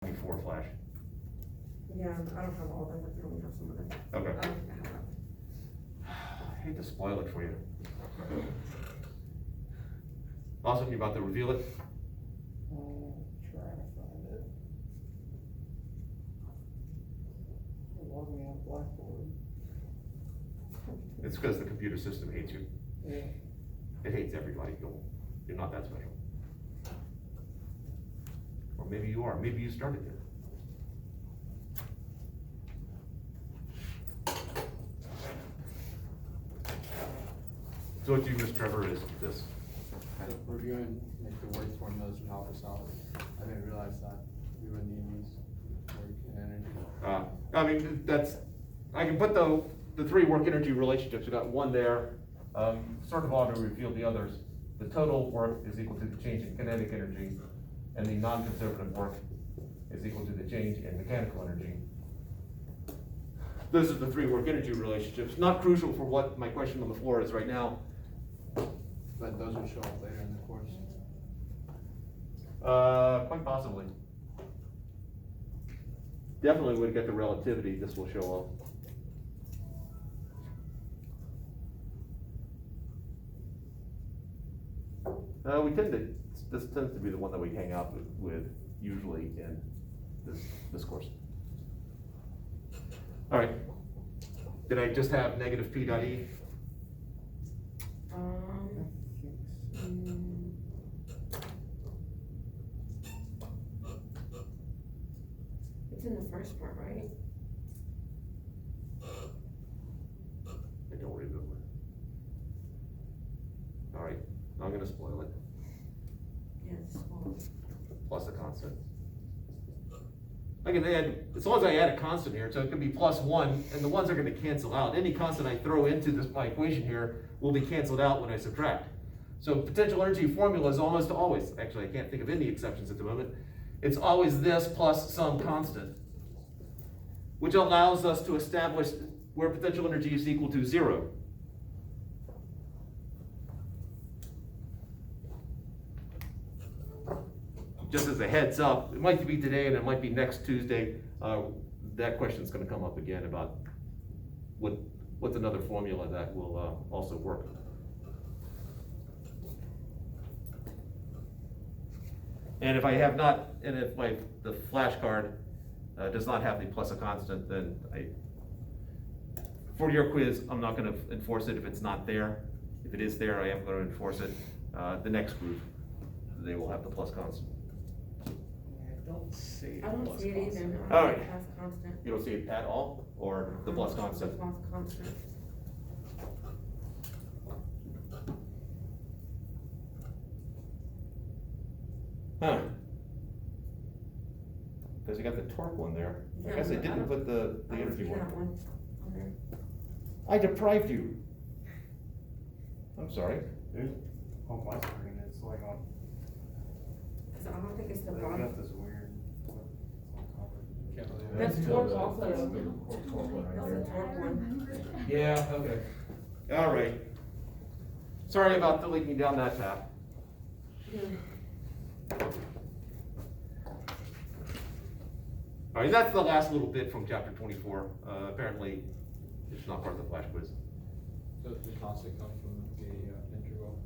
before Flash. Yeah, I don't have all that, I only have some of it. Okay. I don't think I have that. I hate to spoil it for you. Austin, you about to reveal it? Trying to find it. Log me out Blackboard. It's because the computer system hates you. Yeah. It hates everybody. You're not that special. Or maybe you are. Maybe you started there. So what you miss, Trevor, is this. Reviewing like the word formulas would help us out. I didn't realize that we would need these work and energy. I mean, I can put the three work energy relationships. We got one there. Sort of ought to reveal the others. The total work is equal to the change in kinetic energy, and the non-conservative work is equal to the change in mechanical energy. Those are the three work energy relationships. Not crucial for what my question on the floor is right now. But those will show up later in the course. Quite possibly. Definitely when we get to relativity, this will show up. This tends to be the one that we hang out with usually in this course. All right. Did I just have negative P dot E? Mm, It's in the first part, right? I don't remember. All right, I'm gonna spoil it. Yes. Plus a constant. I can add, as long as I add a constant here, so it can be +1, and the ones are gonna cancel out. Any constant I throw into my equation here will be canceled out when I subtract. So potential energy formula is almost always, actually I can't think of any exceptions at the moment, it's always this plus some constant, which allows us to establish where potential energy is equal to 0. Just as a heads up, it might be today and it might be next Tuesday, that question's gonna come up again about what's another formula that will also work. And if I have not, and if the flashcard does not have the plus a constant, then for your quiz, I'm not gonna enforce it if it's not there. If it is there, I am gonna enforce it. The next group, they will have the plus constant. I don't see. I don't see it either. Constant. I don't All see right. it as constant. You don't see it at all, or the plus constant? The plus constant. Huh. Because you got the torque one there. I guess I didn't put the I don't energy see one. that one on there. I deprived you. I'm sorry. Dude, on my screen, it's like on, Cause I don't think it's the I bottom. got this weird. Can't believe it. That's torque also. That's That's the torque one. Yeah, okay. All right. Sorry about leading you down that path. Yeah. All right, that's the last little bit from chapter 24. Apparently, it's not part of the flash quiz. So the constant comes from the integral.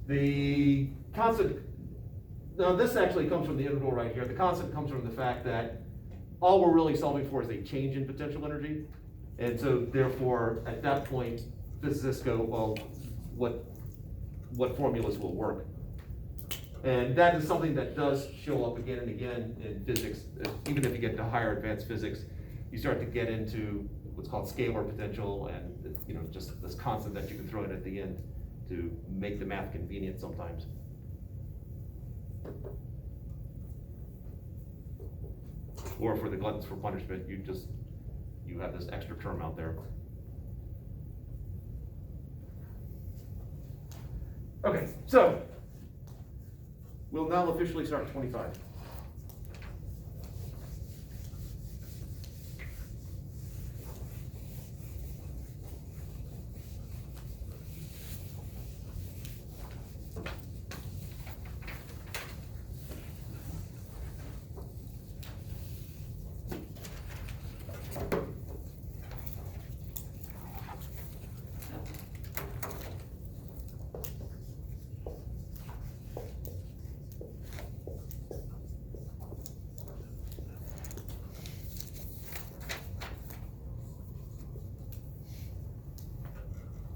The constant, now this actually comes from the integral right here. The constant comes from the fact that all we're really solving for is a change in potential energy. And so therefore, at that point, physicists go, well, what formulas will work? And that is something that does show up again and again in physics. Even if you get to higher advanced physics, you start to get into what's called scalar potential, and just this constant that you can throw in at the end to make the math convenient sometimes. Or for the gluttons for punishment, you have this extra term out there. Okay, so we'll now officially start 25.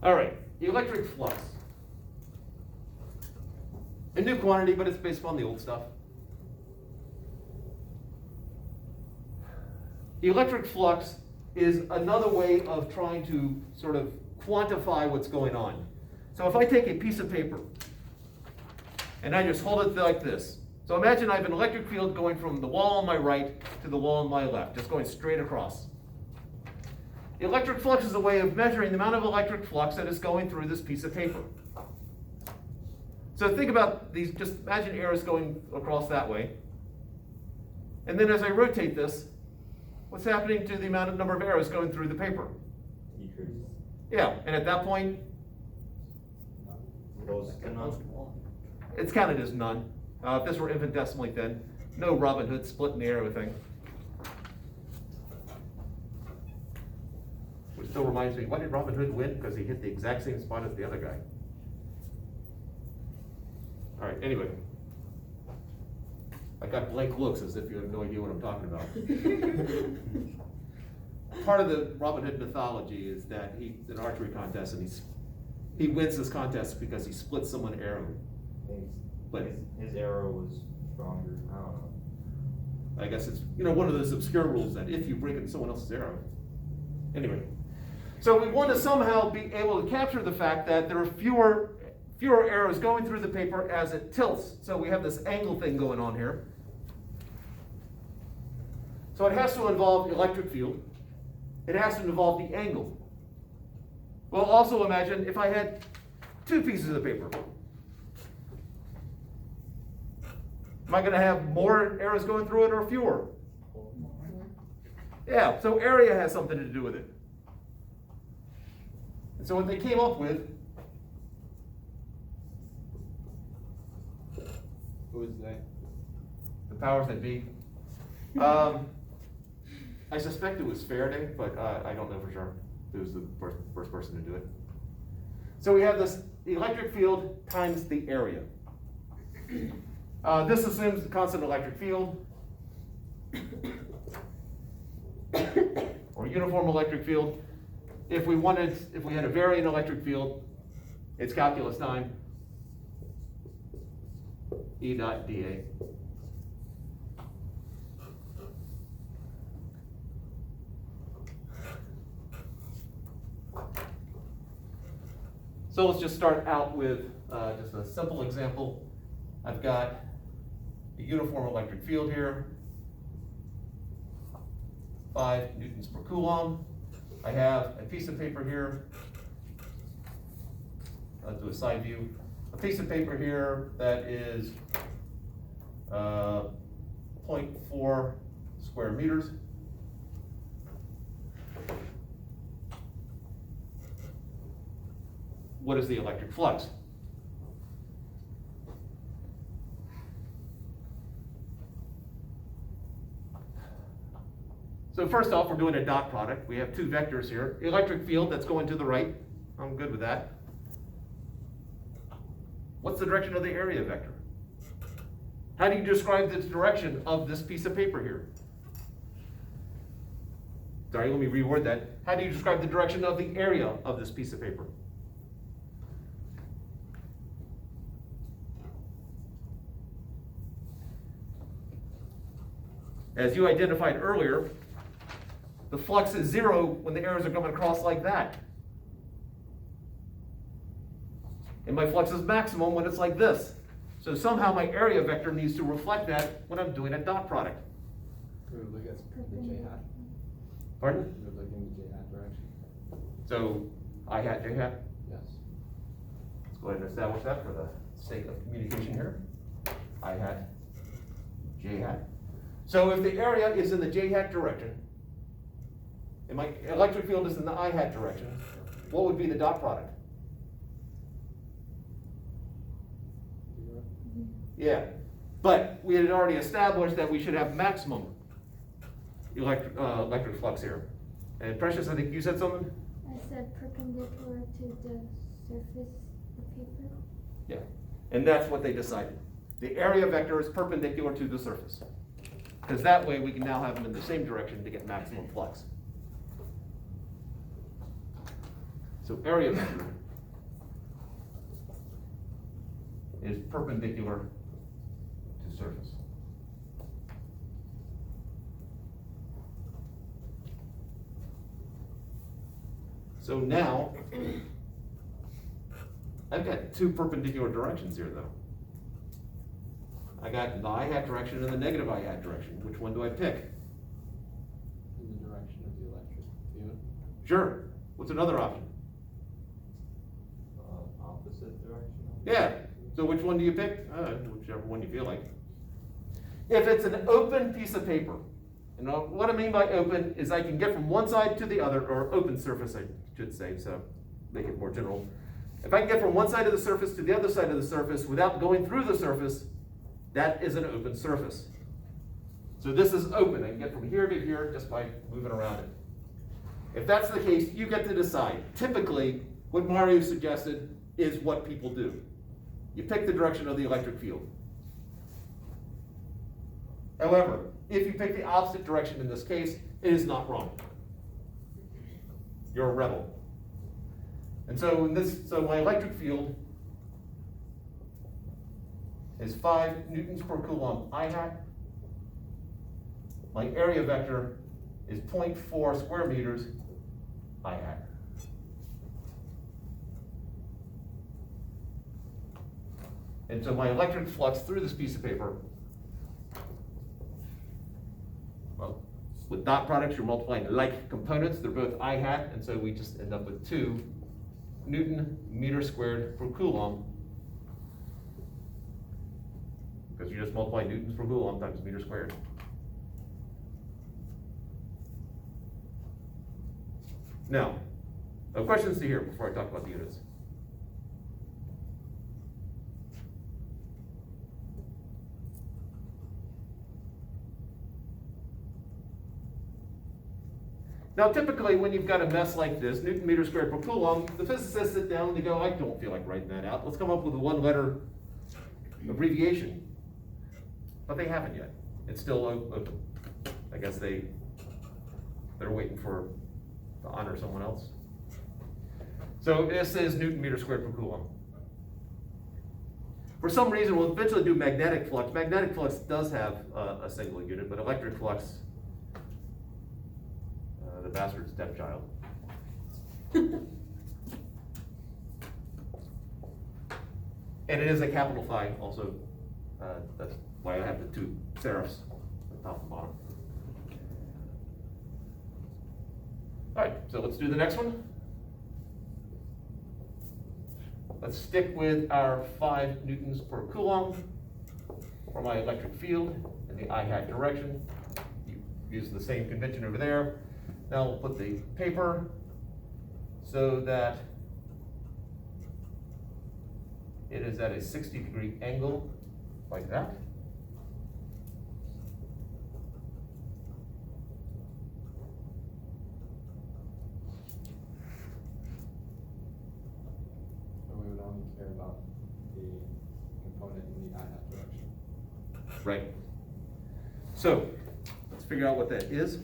All right, electric flux. A new quantity, but it's based upon the old stuff. Electric flux is another way of trying to sort of quantify what's going on. So if I take a piece of paper and I just hold it like this. So imagine I have an electric field going from the wall on my right to the wall on my left, just going straight across. Electric flux is a way of measuring the amount of electric flux that is going through this piece of paper. So think about these, just imagine arrows going across that way. And then as I rotate this, what's happening to the number of arrows going through the paper? Decrease. Yeah, and at that point, Goes to none. it's counted as none. If this were infinitesimally thin, no Robin Hood splitting the arrow thing. Which still reminds me, why did Robin Hood win? Because he hit the exact same spot as the other guy. All right, anyway. I got blank looks as if you have no idea what I'm talking about. Part of the Robin Hood mythology is that he's an archery contest and he wins this contest because he splits someone's arrow. But His arrow was stronger, I don't know. I guess it's, one of those obscure rules that if you break in someone else's arrow. Anyway, so we want to somehow be able to capture the fact that there are fewer arrows going through the paper as it tilts. So we have this angle thing going on here. So it has to involve electric field. It has to involve the angle. Well, also imagine if I had two pieces of paper. Am I going to have more arrows going through it or fewer? Yeah, so area has something to do with it. And so what they came up with, Who was they? the powers that be, I suspect it was Faraday, but I don't know for sure. It was the first person to do it. So we have this electric field times the area. This assumes the constant electric field, or uniform electric field. If we had a varying electric field, it's calculus time, E dot dA. So let's just start out with just a simple example. I've got a uniform electric field here, 5 newtons per coulomb. I have a piece of paper here. I'll do a side view. A piece of paper here that is 0.4 square meters. What is the electric flux? So first off, we're doing a dot product. We have two vectors here. Electric field that's going to the right. I'm good with that. What's the direction of the area vector? How do you describe the direction of this piece of paper here? Sorry, let me reword that. How do you describe the direction of the area of this piece of paper? As you identified earlier, the flux is 0 when the arrows are coming across like that. And my flux is maximum when it's like this. So somehow my area vector needs to reflect that when I'm doing a dot product. We would look at the J hat. Pardon? We would look in the J hat direction. So I hat, J hat. Yes. Let's go ahead and establish that for the sake of communication here. I hat, J hat. So if the area is in the J hat direction, and my electric field is in the I hat direction, what would be the dot product? Yeah, but we had already established that we should have maximum electric flux here. And Precious, I think you said something? I said perpendicular to the surface of paper. Yeah, and that's what they decided. The area vector is perpendicular to the surface. Because that way we can now have them in the same direction to get maximum flux. So area vector is perpendicular to surface. So now, I've got two perpendicular directions here though. I got the I-hat direction and the negative I-hat direction. Which one do I pick? In the direction of the electric field. Sure. What's another option? Opposite direction? Yeah. So which one do you pick? Whichever one you feel like. If it's an open piece of paper, and what I mean by open is I can get from one side to the other, or open surface, I should say, so make it more general. If I can get from one side of the surface to the other side of the surface without going through the surface, that is an open surface. So this is open. I can get from here to here just by moving around it. If that's the case, you get to decide. Typically, what Mario suggested is what people do. You pick the direction of the electric field. However, if you pick the opposite direction in this case, it is not wrong. You're a rebel. And so my electric field is 5 newtons per coulomb I hat. My area vector is 0.4 square meters I hat. And so my electric flux through this piece of paper, well, with dot products, you're multiplying like components. They're both I hat, and so we just end up with 2 Newton meter squared per coulomb. Because you just multiply newtons per coulomb times meter squared. Now, no questions to hear before I talk about the units. Now, typically, when you've got a mess like this, Newton meter squared per coulomb, the physicists sit down and they go, I don't feel like writing that out. Let's come up with a 1-letter abbreviation. But they haven't yet. It's still open. I guess they're waiting to honor someone else. So this is Newton meter squared per coulomb. For some reason, we'll eventually do magnetic flux. Magnetic flux does have a single unit, but electric flux, the bastard stepchild. And it is a capital Phi also. That's why I have the 2 serifs at the top and bottom. All right, so let's do the next one. Let's stick with our 5 newtons per coulomb for my electric field in the I hat direction. You use the same convention over there. Now we'll put the paper so that it is at a 60-degree angle, like that. So we would only care about the component in the I hat direction. Right. So let's figure out what that is.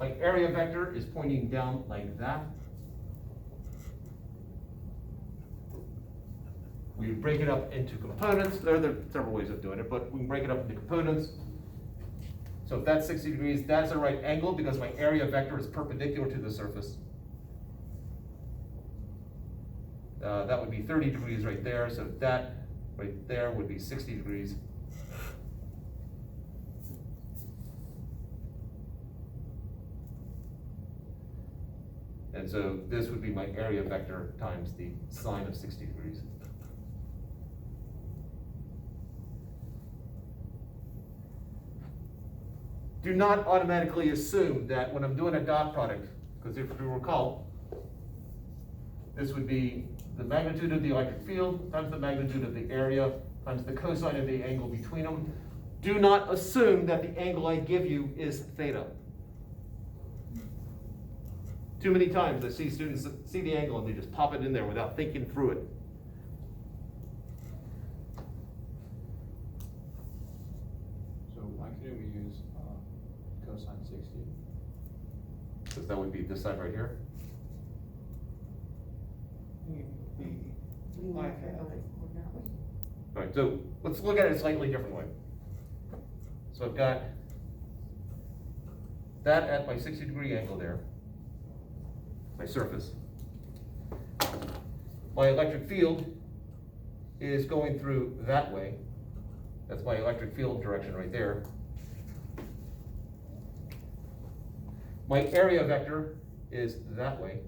My area vector is pointing down like that. We break it up into components. There are several ways of doing it, but we can break it up into components. So if that's 60 degrees, that's a right angle because my area vector is perpendicular to the surface. That would be 30 degrees right there, so that right there would be 60 degrees. And so this would be my area vector times the sine of 60 degrees. Do not automatically assume that when I'm doing a dot product, because if you recall, this would be the magnitude of the electric field times the magnitude of the area times the cosine of the angle between them. Do not assume that the angle I give you is theta. Too many times I see students see the angle and they just pop it in there without thinking through it. So why couldn't we use cosine 60? Because that would be this side right here. We I want to have. go that way. Alright, so let's look at it a slightly different way. So I've got that at my 60-degree angle there, my surface. My electric field is going through that way. That's my electric field direction right there. My area vector is that way.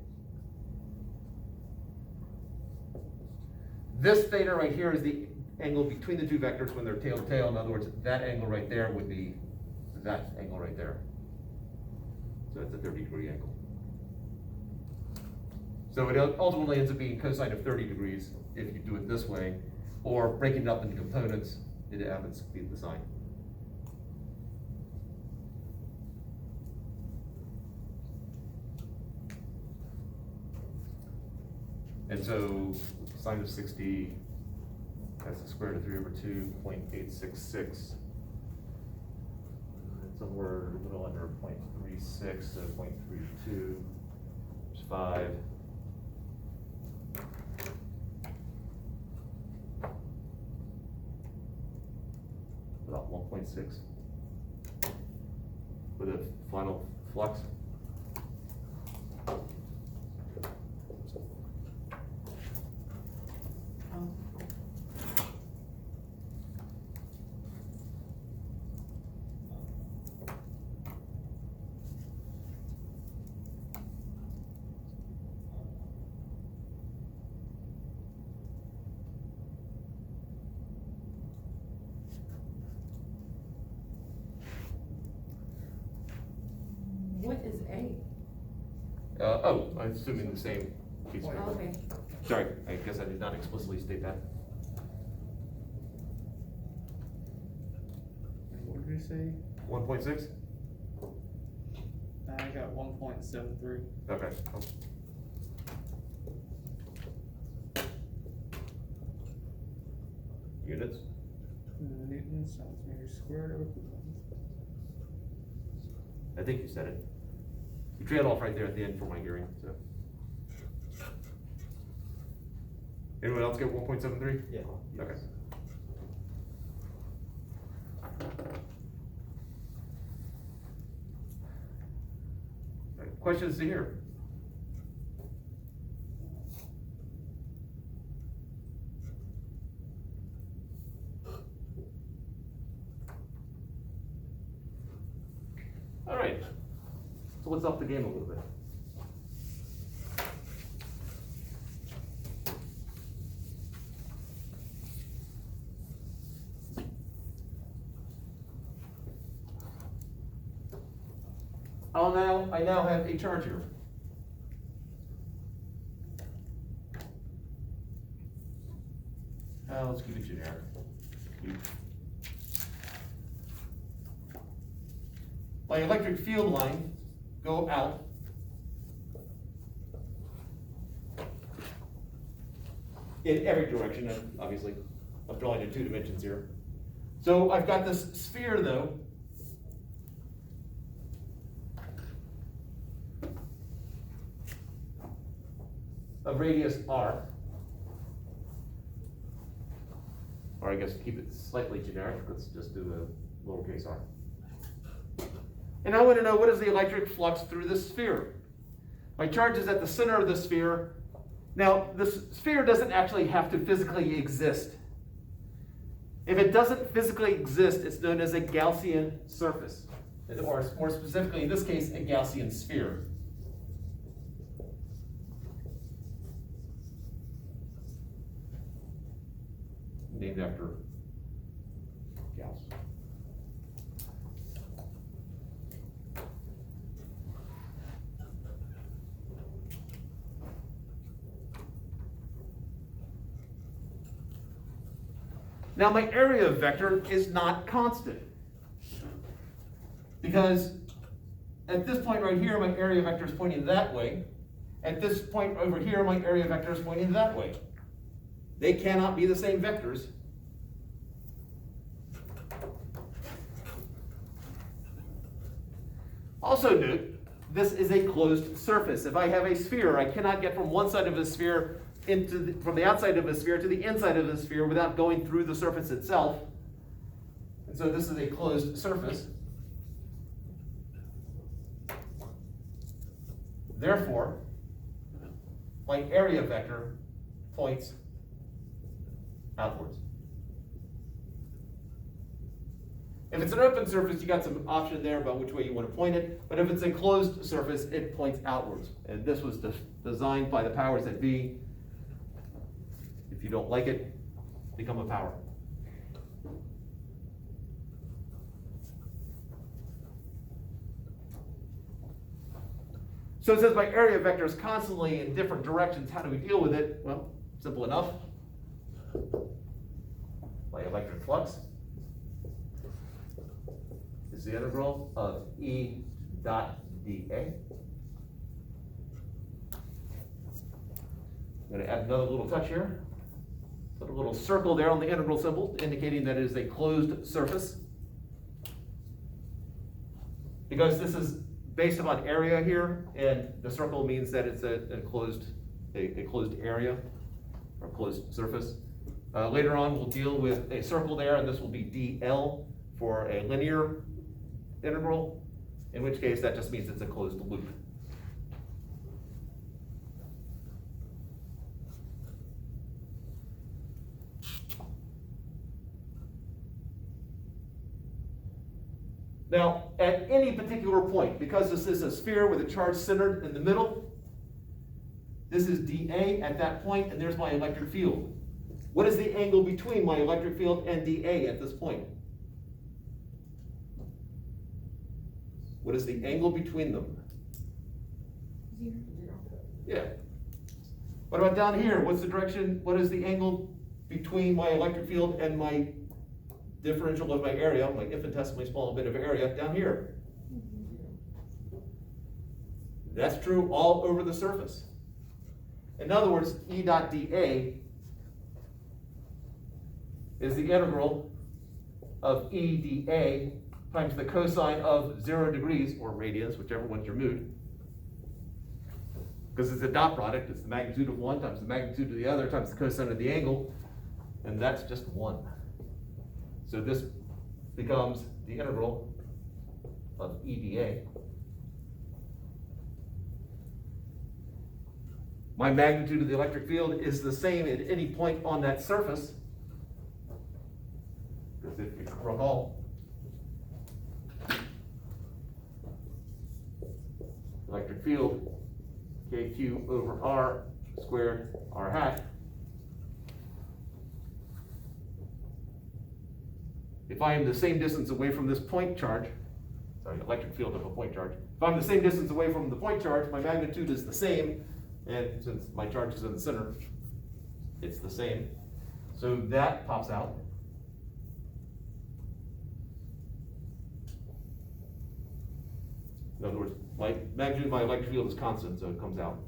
This theta right here is the angle between the two vectors when they're tail to tail. In other words, that angle right there would be that angle right there. So it's a 30-degree angle. So it ultimately ends up being cosine of 30 degrees if you do it this way, or breaking it up into components, it happens to be the sine. And so sine of 60, that's the square root of 3 over 2, 0.866. It's somewhere a little under 0.36, so 0.32, which is 5. About 1.6 with a final flux. What is A? I'm assuming the same piece of paper. Okay. Sorry, I guess I did not explicitly state that. What did you say? 1.6? I got 1.73. Okay. Units? Newtons times meters squared over Coulombs. I think you said it. You trailed off right there at the end for my hearing, so. Anyone else get 1.73? Yeah. Okay. Right, questions to hear? All right, so let's up the game a little bit. I now have a charge here. Let's keep it generic. My electric field line go out. In every direction, obviously. I'm drawing in 2 dimensions here. So I've got this sphere though. Of radius r. Or I guess keep it slightly generic, let's just do a lowercase r. And I want to know what is the electric flux through this sphere. My charge is at the center of the sphere. Now, this sphere doesn't actually have to physically exist. If it doesn't physically exist, it's known as a Gaussian surface. Or more specifically, in this case, a Gaussian sphere. Named after Gauss. Now my area vector is not constant. Because at this point right here, my area vector is pointing that way. At this point over here, my area vector is pointing that way. They cannot be the same vectors. Also note, this is a closed surface. If I have a sphere, I cannot get from one side of the sphere from the outside of a sphere to the inside of the sphere without going through the surface itself. And so this is a closed surface. Therefore, my area vector points outwards. If it's an open surface, you got some option there about which way you want to point it, but if it's a closed surface, it points outwards. And this was designed by the powers that be. If you don't like it, become a power. So it says my area vector is constantly in different directions. How do we deal with it? Well, simple enough. My electric flux is the integral of E dot dA. I'm going to add another little touch here. Put a little circle there on the integral symbol, indicating that it is a closed surface. Because this is based upon area here, and the circle means that it's a closed area or closed surface. Later on, we'll deal with a circle there, and this will be dl for a linear integral, in which case that just means it's a closed loop. Now, at any particular point, because this is a sphere with a charge centered in the middle, this is dA at that point, and there's my electric field. What is the angle between my electric field and dA at this point? What is the angle between them? 0. Yeah. What about down here? What's the direction? What is the angle between my electric field and my differential of my area, my infinitesimally small bit of area down here? That's true all over the surface. In other words, E dot dA is the integral of E dA times the cosine of 0 degrees, or radians, whichever one's your mood. Because it's a dot product, it's the magnitude of one times the magnitude of the other times the cosine of the angle, and that's just 1. So this becomes the integral of E dA. My magnitude of the electric field is the same at any point on that surface. Because if you recall, electric field, KQ over R squared R hat. If I am the same distance away from this point charge, sorry, electric field of a point charge. If I'm the same distance away from the point charge, my magnitude is the same, and since my charge is in the center, it's the same. So that pops out. In other words, my magnitude of my electric field is constant, so it comes out.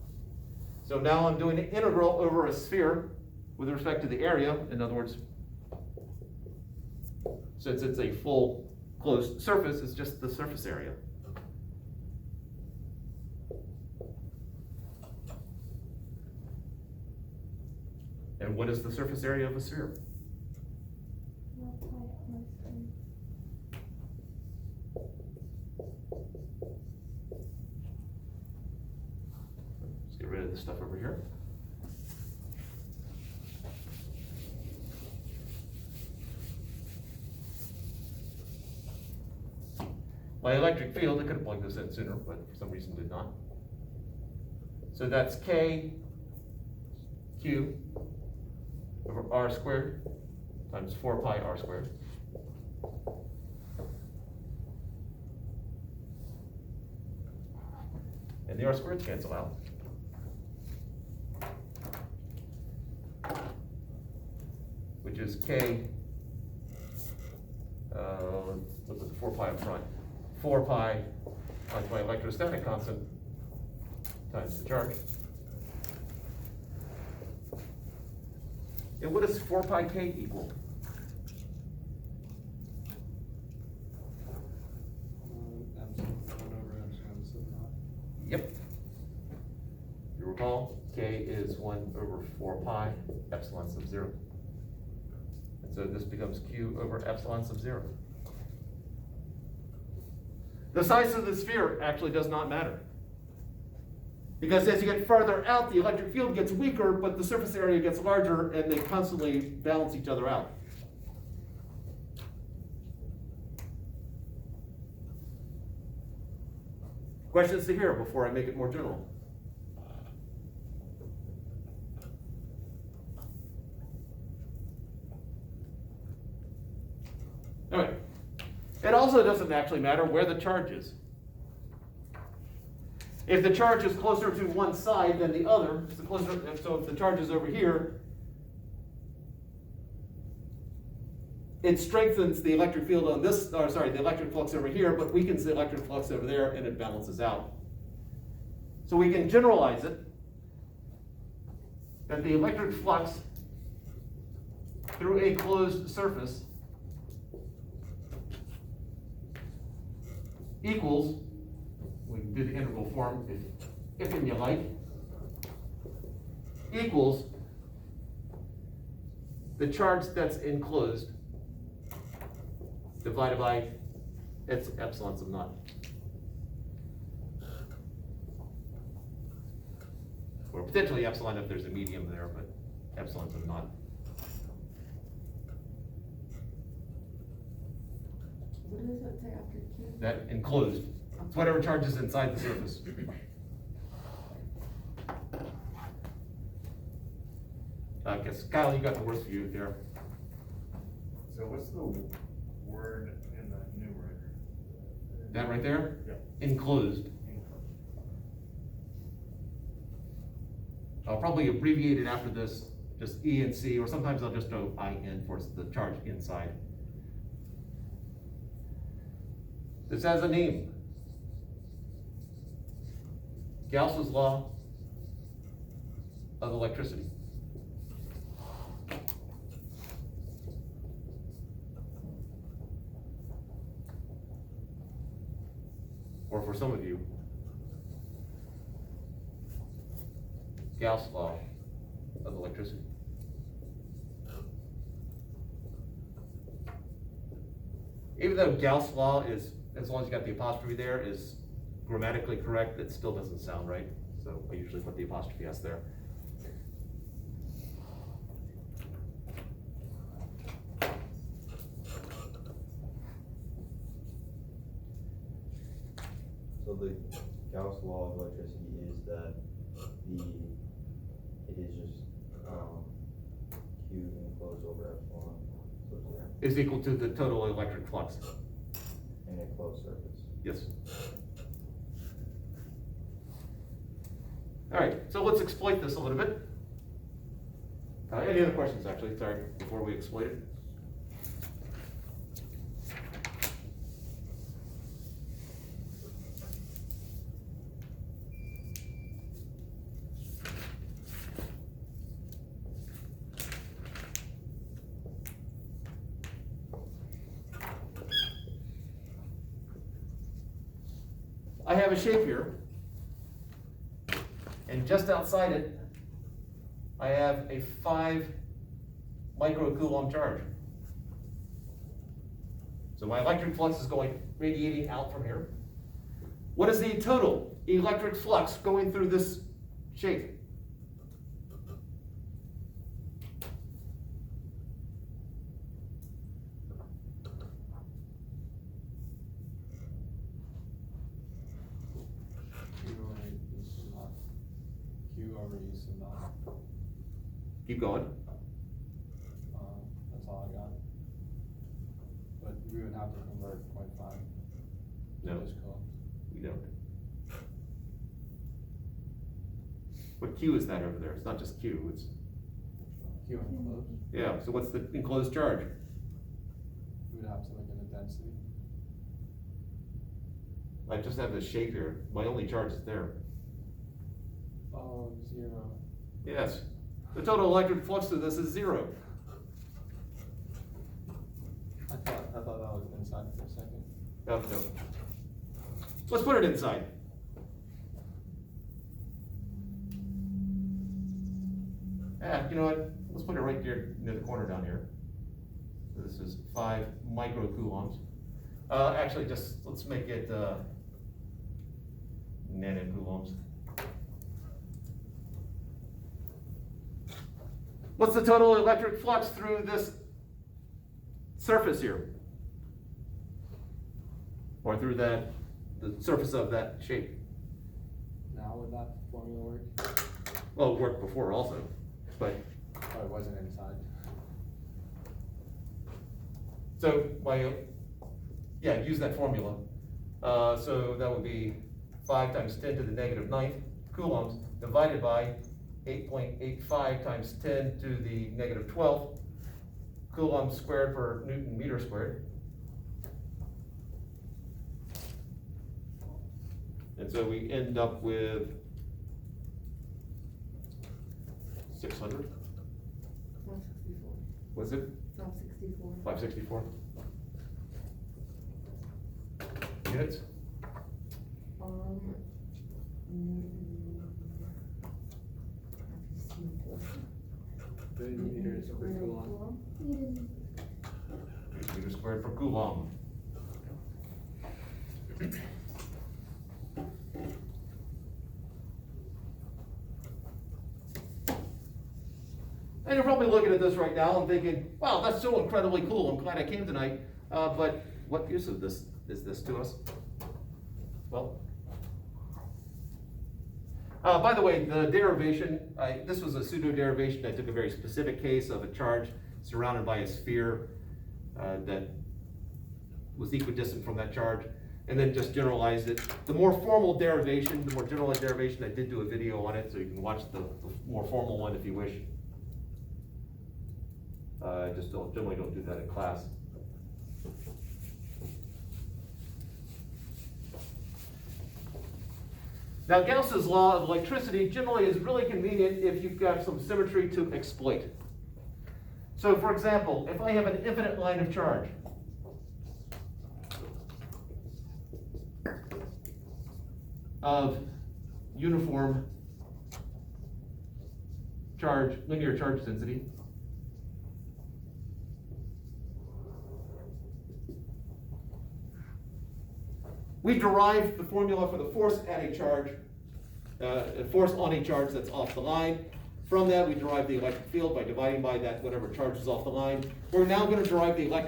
So now I'm doing an integral over a sphere with respect to the area. In other words, since it's a full closed surface, it's just the surface area. And what is the surface area of a sphere? Multiply R squared. Let's get rid of this stuff over here. My electric field, I could have plugged this in sooner, but for some reason did not. So that's K Q over R squared times 4 pi R squared. And the R squareds cancel out. Which is K, let's put the 4 pi up front. 4 pi times my electrostatic constant times the charge. And what does 4 pi K equal? Yep. You recall, K is 1 1 over 4 pi epsilon sub 0. And so this becomes Q over epsilon sub 0. The size of the sphere actually does not matter. Because as you get farther out, the electric field gets weaker, but the surface area gets larger, and they constantly balance each other out. Questions to hear before I make it more general? All right. It also doesn't actually matter where the charge is. If the charge is closer to one side than the other, so if the charge is over here, it strengthens the electric field on this, or sorry, the electric flux over here, but weakens the electric flux over there, and it balances out. So we can generalize it that the electric flux through a closed surface equals, we can do the integral form if and you like, equals the charge that's enclosed divided by its epsilon sub naught. Or potentially epsilon if there's a medium there, but epsilon sub naught. What does it say after Q? That enclosed. It's whatever charge is inside the surface. I guess, Kyle, you got the worst view there. So what's the word in the numerator? That right there? Yeah. Enclosed. I'll probably abbreviate it after this, just E and C, or sometimes I'll just go IN for the charge inside. This has a name. Gauss's law of electricity. Or for some of you, Gauss law of electricity. Even though Gauss law is, as long as you got the apostrophe there, is grammatically correct, it still doesn't sound right. So I usually put the apostrophe S there. So the Gauss law of electricity is that it is just, Q enclosed over epsilon, so it's Is equal to the total electric flux. in a closed surface. Yes. All right, so let's exploit this a little bit. Any other questions, actually, sorry, before we exploit it? I have a shape here, and just outside it, I have a 5 microcoulomb charge. So my electric flux is radiating out from here. What is the total electric flux going through this shape? Q over E sub naught. Keep going. That's all I got. But we would have to convert 0.5. No. Just cool. We don't. What Q is that over there? It's not just Q, it's, Q enclosed. yeah, so what's the enclosed charge? We would have to look at the density. I just have this shape here. My only charge is there. Oh, 0. Yes. The total electric flux through this is 0. I thought that was inside for a second. No. Let's put it inside. You know what, let's put it right there near the corner down here. So this is 5 microcoulombs. Actually, just, let's make it, nanocoulombs. What's the total electric flux through this surface here? Or through the surface of that shape? Now would that formula work? Well, it worked before also, but, Oh, it wasn't inside. so, use that formula. So that would be 5 times 10 to the negative 9th coulombs divided by 8.85 times 10 to the negative 12th coulombs squared per Newton meter squared. And so we end up with 600, 564. was it? 564. 564? Units? Meters per coulomb. Newton. Meter squared per coulomb. And you're probably looking at this right now and thinking, wow, that's so incredibly cool, I'm glad I came tonight. But what use of this is this to us? Well, by the way, the derivation, this was a pseudo derivation. I took a very specific case of a charge surrounded by a sphere that was equidistant from that charge, and then just generalized it. The more formal derivation, the more generalized derivation, I did do a video on it, so you can watch the more formal one if you wish. I just generally don't do that in class. Now, Gauss's law of electricity generally is really convenient if you've got some symmetry to exploit. So, for example, if I have an infinite line of charge, of uniform charge, linear charge density, we derive the formula for the force at a charge, force on a charge that's off the line. From that, we derive the electric field by dividing by that whatever charge is off the line. We're now going to derive the electric